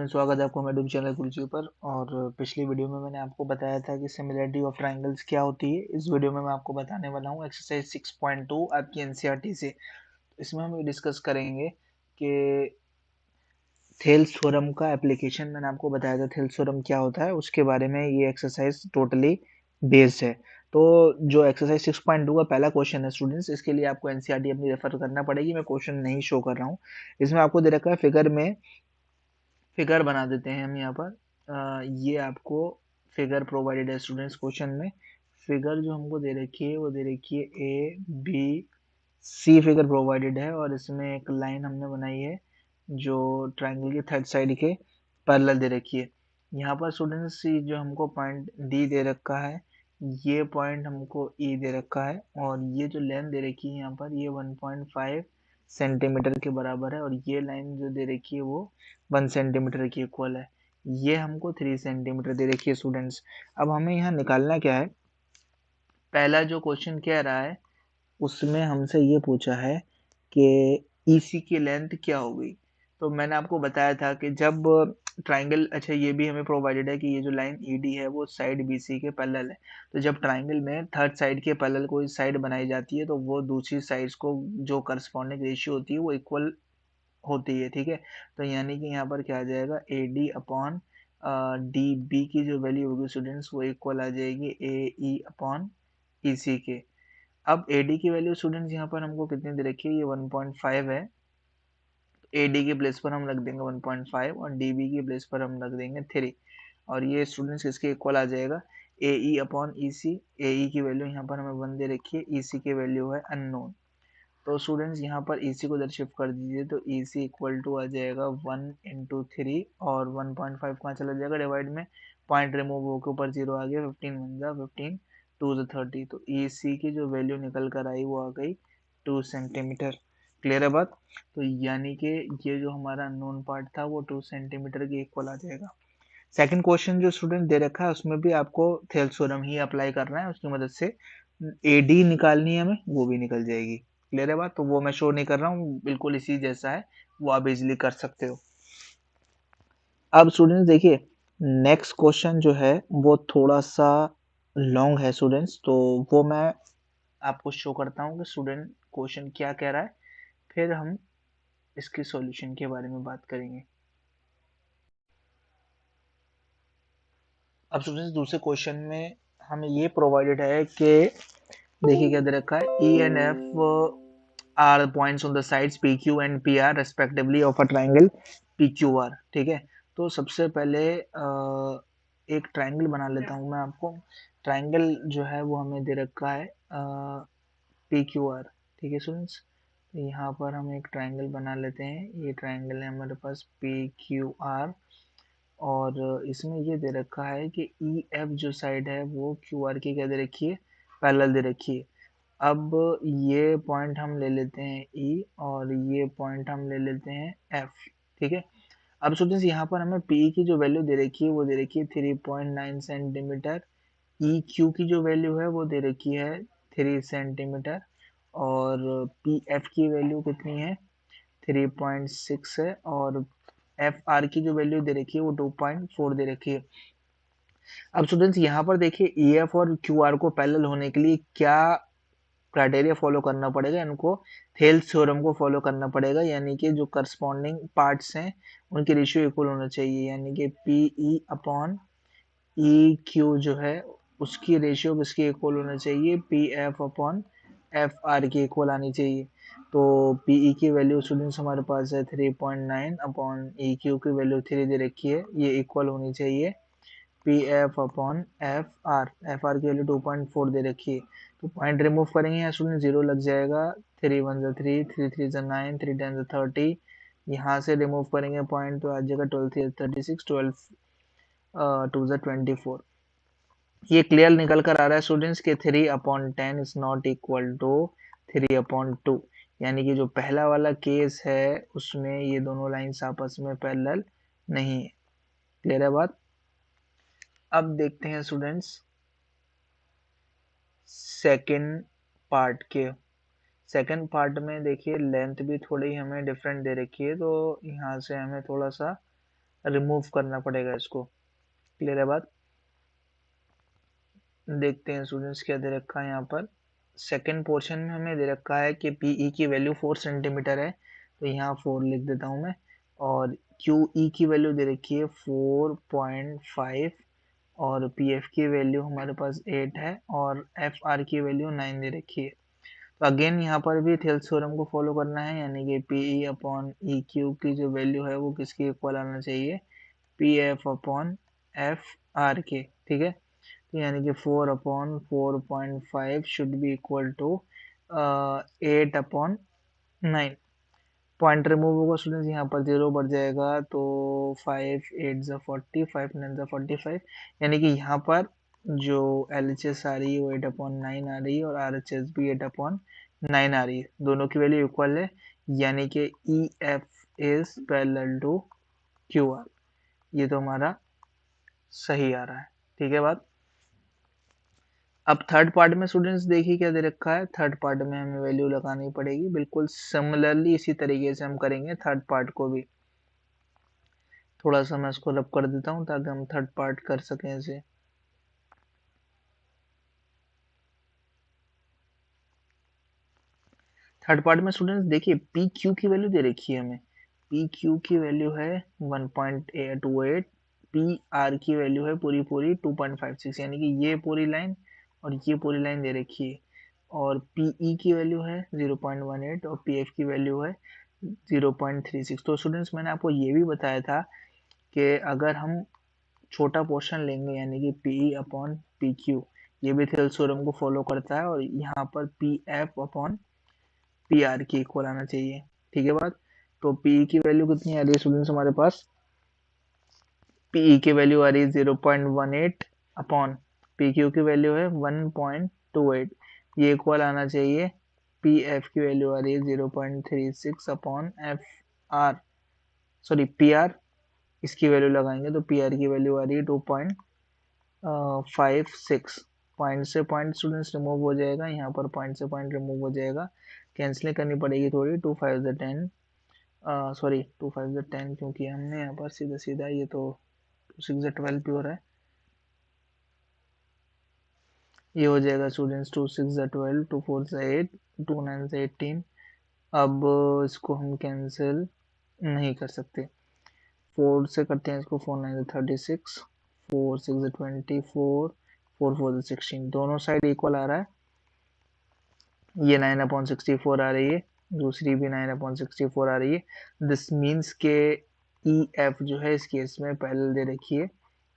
Student, स्वागत है आपको हमारे यूट्यूब चैनल गुरुजी पर। और पिछली वीडियो में मैंने आपको बताया था कि सिमिलरिटी ऑफ ट्रायंगल्स क्या होती है। इस वीडियो में मैं आपको बताने वाला हूँ एक्सरसाइज 6.2 आपकी एनसीईआरटी से। इसमें हम ये डिस्कस करेंगे कि थेल्स थ्योरम का एप्लीकेशन। मैंने आपको बताया था थेल्स थ्योरम क्या होता है, उसके बारे में ये एक्सरसाइज टोटली बेस्ड है। तो जो एक्सरसाइज 6.2 का पहला क्वेश्चन है स्टूडेंट्स, इसके लिए आपको एनसीईआरटी अपनी रेफर करना पड़ेगी। मैं क्वेश्चन नहीं शो कर रहा हूँ। इसमें आपको दे रखा है फिगर बना देते हैं हम यहाँ पर। ये आपको फिगर प्रोवाइडेड है स्टूडेंट्स क्वेश्चन में। फिगर जो हमको दे रखी है वो दे रखी है ABC फिगर प्रोवाइडेड है, और इसमें एक लाइन हमने बनाई है जो ट्रायंगल के थर्ड साइड के पैरेलल दे रखी है। यहाँ पर स्टूडेंट्स जो हमको पॉइंट डी दे रखा है, ये पॉइंट हमको ई दे रखा है, और ये जो लेंथ दे रखी है यहाँ पर ये 1.5 सेंटीमीटर के बराबर है, और ये लाइन जो दे रखी है वो 1 सेंटीमीटर की इक्वल है। ये हमको 3 सेंटीमीटर दे रखी है स्टूडेंट्स। अब हमें यहाँ निकालना क्या है, पहला जो क्वेश्चन कह रहा है उसमें हमसे ये पूछा है कि EC की लेंथ क्या होगी। तो मैंने आपको बताया था कि जब ट्राइंगल, अच्छा ये भी हमें प्रोवाइडेड है कि ये जो लाइन ED है वो साइड BC के पैरेलल है। तो जब ट्राइंगल में थर्ड साइड के पैरेलल कोई साइड बनाई जाती है तो वो दूसरी साइड्स को जो करस्पॉन्डिंग रेशियो होती है वो इक्वल होती है, ठीक है। तो यानी कि यहाँ पर क्या आ जाएगा, AD अपॉन DB की जो वैल्यू होगी स्टूडेंट्स वो इक्वल आ जाएगी AE अपॉन EC के। अब AD की वैल्यू स्टूडेंट्स यहाँ पर हमको कितनी दे रखी है, ये 1.5 है। AD के प्लेस पर हम रख देंगे 1.5 और DB की प्लेस पर हम रख देंगे 3, और ये स्टूडेंट्स इसके इक्वल आ जाएगा AE अपॉन EC। AE की वैल्यू यहाँ पर हमें 1 दे रखी है, EC की वैल्यू है अननोन। तो स्टूडेंट्स यहाँ पर EC को इधर शिफ्ट कर दीजिए, तो EC इक्वल टू आ जाएगा 1 इंटू 3, और 1.5 कहाँ चला जाएगा डिवाइड में, पॉइंट रिमूव होकर ऊपर 0 आ गया, 15 1 जा 15 2 30। तो EC की जो वैल्यू निकल कर आई वो आ गई 2 सेंटीमीटर। क्लियर है बात। तो यानी कि ये जो हमारा अननोन पार्ट था वो 2 सेंटीमीटर के इक्वल आ जाएगा। सेकंड क्वेश्चन जो स्टूडेंट दे रखा है उसमें भी आपको थेल्स थ्योरम ही अप्लाई करना है, उसकी मदद से AD निकालनी है हमें, वो भी निकल जाएगी। क्लियर है बात। तो वो मैं शो नहीं कर रहा हूँ, बिल्कुल इसी जैसा है, वो आप इजीली कर सकते हो। अब स्टूडेंट्स देखिए, नेक्स्ट क्वेश्चन जो है वो थोड़ा सा लॉन्ग है स्टूडेंट्स, तो वो मैं आपको शो करता हूँ कि स्टूडेंट क्वेश्चन क्या कह रहा है, फिर हम इसके सॉल्यूशन के बारे में बात करेंगे। अब स्टूडेंट्स दूसरे क्वेश्चन में हमें ये प्रोवाइडेड है कि देखिए क्या दे रखा है, E and F are points on the sides PQ and PR respectively of a triangle PQR, ठीक है। तो सबसे पहले एक ट्राइंगल बना लेता हूँ मैं आपको। ट्राइंगल जो है वो हमें दे रखा है PQR, ठीक है स्टूडेंट्स। तो यहाँ पर हम एक ट्राइंगल बना लेते हैं, ये ट्राइंगल है हमारे पास PQR, और इसमें ये दे रखा है कि EF जो साइड है वो QR की क्या दे रखी है, पैरेलल दे रखी है। अब ये पॉइंट हम ले लेते हैं E, और ये पॉइंट हम ले लेते हैं F, ठीक है। अब स्टूडेंट्स यहाँ पर हमें PE की जो वैल्यू दे रखी है वो दे रखी है 3.9 सेंटीमीटर। EQ की जो वैल्यू है वो दे रखी है 3 सेंटीमीटर, और PF की वैल्यू कितनी है, 3.6 है, और FR की जो वैल्यू दे रखी है वो 2.4 दे रखी है। अब स्टूडेंट्स यहाँ पर देखिए EF और QR को पैरेलल होने के लिए क्या क्राइटेरिया फॉलो करना पड़ेगा, इनको थेल्स थ्योरम को फॉलो करना पड़ेगा, यानी कि जो करस्पॉन्डिंग पार्ट्स हैं उनकी रेशियो इक्वल होना चाहिए, यानी कि PE अपॉन EQ जो है उसकी रेशियो किसकी इक्वल होना चाहिए, PF अपॉन FR की इक्वल आनी चाहिए। तो PE की वैल्यू स्टूडेंट्स हमारे पास है 3.9 अपॉन EQ की वैल्यू 3 दे रखी है, ये इक्वल होनी चाहिए PF अपॉन FR की वैल्यू 2.4 दे रखी है। तो पॉइंट रिमूव करेंगे यहाँ स्टूडेंट 0 लग जाएगा, 3 1 3 3 3 9 3 10 30। यहाँ से रिमूव करेंगे पॉइंट तो आ जाएगा 12 3 36 12 2 24। ये क्लियर निकल कर आ रहा है स्टूडेंट्स के 3/10 इज नॉट इक्वल टू 3/2, यानी कि जो पहला वाला केस है उसमें ये दोनों लाइंस आपस में पैरेलल नहीं है। क्लियर है बात। अब देखते हैं स्टूडेंट्स सेकंड पार्ट के। सेकंड पार्ट में देखिए लेंथ भी थोड़ी हमें डिफरेंट दे रखी है, तो यहाँ से हमें थोड़ा सा रिमूव करना पड़ेगा इसको। क्लियर है बात। देखते हैं स्टूडेंट्स क्या दे रखा है यहाँ पर। सेकंड पोर्शन में हमें दे रखा है कि पीई की वैल्यू 4 सेंटीमीटर है, तो यहाँ 4 लिख देता हूँ मैं। और क्यूई की वैल्यू दे रखी है 4.5 और पीएफ की वैल्यू हमारे पास 8 है और एफआर की वैल्यू 9 दे रखी है। तो अगेन यहाँ पर भी थेल्स थ्योरम को फॉलो करना है, यानी कि पीई अपॉन ई क्यू की जो वैल्यू है वो किसके इक्वल आना चाहिए, P F upon F R के। ठीक है, तो यानी कि 4/4.5 should be equal to 8/9। Point remove होगा स्टूडेंट्स, यहाँ पर 0 बढ़ जाएगा, तो 5 8 ज़ा 40, 5 9 ज़ा 45, यानी कि यहाँ पर जो एल एच एस आ रही है वो 8/9 आ रही है और आर एच एस भी 8/9 आ रही है। दोनों की वैल्यू इक्वल है, यानी कि E F is parallel to Q R. ये तो हमारा सही आ रहा है। ठीक है बात। अब थर्ड पार्ट में स्टूडेंट्स देखिए क्या दे रखा है। थर्ड पार्ट में हमें वैल्यू लगानी पड़ेगी, बिल्कुल सिमिलरली इसी तरीके से हम करेंगे थर्ड पार्ट को भी। थोड़ा सा मैं इसको रब कर देता हूँ ताकि हम थर्ड पार्ट कर सकें इसे। थर्ड पार्ट में स्टूडेंट्स देखिए पी क्यू की वैल्यू दे रखी है हमें। पी क्यू की वैल्यू है 1.28, पी आर की वैल्यू है पूरी पूरी 2.56, यानी कि ये पूरी लाइन और ये पूरी लाइन दे रखी है। और पीई की वैल्यू है 0.18 और पीएफ की वैल्यू है 0.36। तो स्टूडेंट्स मैंने आपको ये भी बताया था कि अगर हम छोटा पोर्शन लेंगे, यानी कि पीई अपॉन पी क्यू, ये भी थेल्स थ्योरम को फॉलो करता है और यहाँ पर P F upon P R की इक्वल आना चाहिए। ठीक है बात। तो पीई की वैल्यू कितनी आ रही है स्टूडेंट्स हमारे पास, पीई की वैल्यू आ रही है 0.18 अपॉन पी क्यू की वैल्यू है 1.28, ये इक्वल आना चाहिए पी एफ की वैल्यू आ रही है 0.36 upon F are, sorry P R, इसकी वैल्यू लगाएंगे तो पी आर की वैल्यू आ रही है 2.56। पॉइंट से पॉइंट स्टूडेंट्स रिमूव हो जाएगा, यहाँ पर पॉइंट से पॉइंट रिमूव हो जाएगा, कैंसिल करनी पड़ेगी थोड़ी। 2 5 10, सॉरी 2 5 10, क्योंकि हमने यहाँ पर सीधा सीधा ये तो 2 6 12 भी हो रहा है, ये हो जाएगा स्टूडेंट्स 2 6 12, 2 4 8, 2 9 18। अब इसको हम कैंसिल नहीं कर सकते, 4 से करते हैं इसको, 4 9 36, 4 6 24, 4 4 16, दोनों साइड इक्वल आ रहा है। ये 9/64 आ रही है, दूसरी भी 9/64 आ रही है। दिस मीन्स के ई एफ जो है इस केस में पैरेलल दे रखी है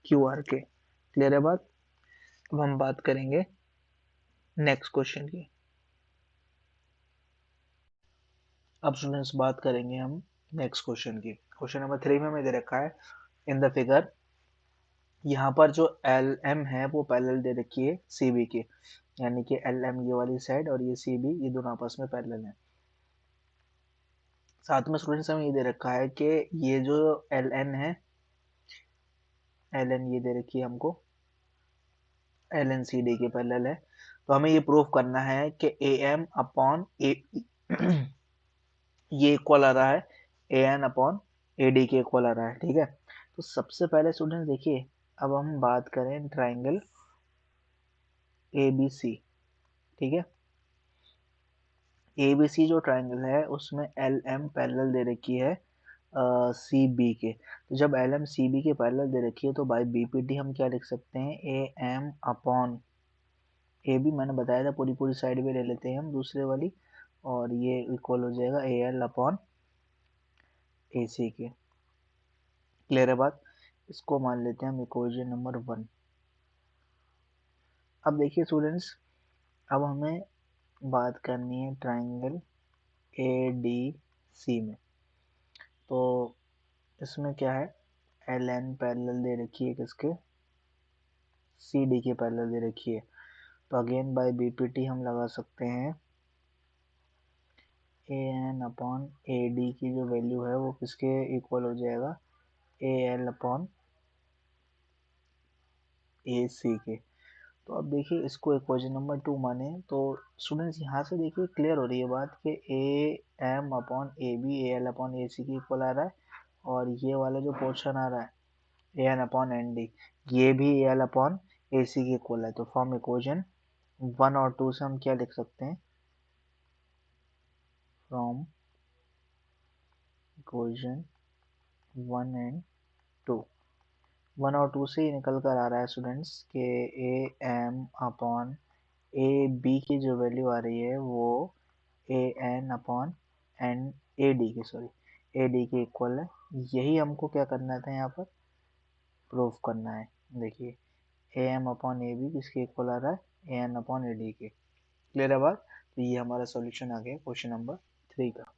क्यू आर के। क्लियर है बात। अब हम बात करेंगे नेक्स्ट क्वेश्चन की। अब स्टूडेंट्स बात करेंगे हम नेक्स्ट क्वेश्चन की। क्वेश्चन नंबर 3 में हमें दे रखा है इन द फिगर, यहाँ पर जो एल एम है वो पैरेलल दे रखी है सी बी के, यानी कि एल एम ये वाली साइड और ये सी बी, ये दोनों आपस में पैरेलल है। साथ में स्टूडेंट्स हमें ये दे रखा है कि ये जो एल एन है, एल एन ये दे रखी है हमको, एल एन सी डी के पैरेलल है। तो हमें ये प्रूव करना है कि ए एम अपॉन ए ये इक्वल आ रहा है A N upon A D के इक्वल आ रहा है। ठीक है, तो सबसे पहले स्टूडेंट देखिए, अब हम बात करें ट्राइंगल ए बी सी। ठीक है, ए बी सी जो ट्राइंगल है उसमें एल एम पैरेलल दे रखी है सी बी के। तो जब एल एम सी बी के पैरेलल दे रखी है तो बाय बी पी टी हम क्या लिख सकते हैं, A M upon A B, मैंने बताया था पूरी पूरी साइड में ले लेते हैं हम दूसरे वाली, और ये इक्वल हो जाएगा ए एल अपॉन ए सी के। क्लियर है बात। इसको मान लेते हैं हम इक्वेशन नंबर 1। अब देखिए स्टूडेंट्स, अब हमें बात करनी है ट्राइंगल ए डी सी में। तो इसमें क्या है, एल एन पैरेलल दे रखी है किसके, सी डी के पैरेलल दे रखी है। तो again by B P T हम लगा सकते हैं A N upon A D की जो वैल्यू है वो किसके इक्वल हो जाएगा, ए एल अपॉन ए सी के। तो अब देखिए इसको इक्वेशन नंबर 2 माने तो स्टूडेंट्स यहाँ से देखिए क्लियर हो रही है बात कि A M upon A B A L upon A C की इक्वल आ रहा है और ये वाला जो पोर्शन आ रहा है an अपॉन एन डी, ये भी एल अपॉन ए सी के इक्वल है। तो फ्रॉम इक्वेशन 1 और 2 से हम क्या लिख सकते हैं, फ्रॉम इक्वेशन 1 एंड 2, 1 और 2 से ही निकल कर आ रहा है स्टूडेंट्स के A M upon A B की जो वैल्यू आ रही है वो A N upon N A D की, सॉरी, ए डी के इक्वल है। यही हमको क्या करना था यहाँ पर, प्रूव करना है। देखिए A M upon A B किसके इक्वल आ रहा है, A N upon A D के। क्लियर है बात। तो ये हमारा सॉल्यूशन आ गया क्वेश्चन नंबर 3 का।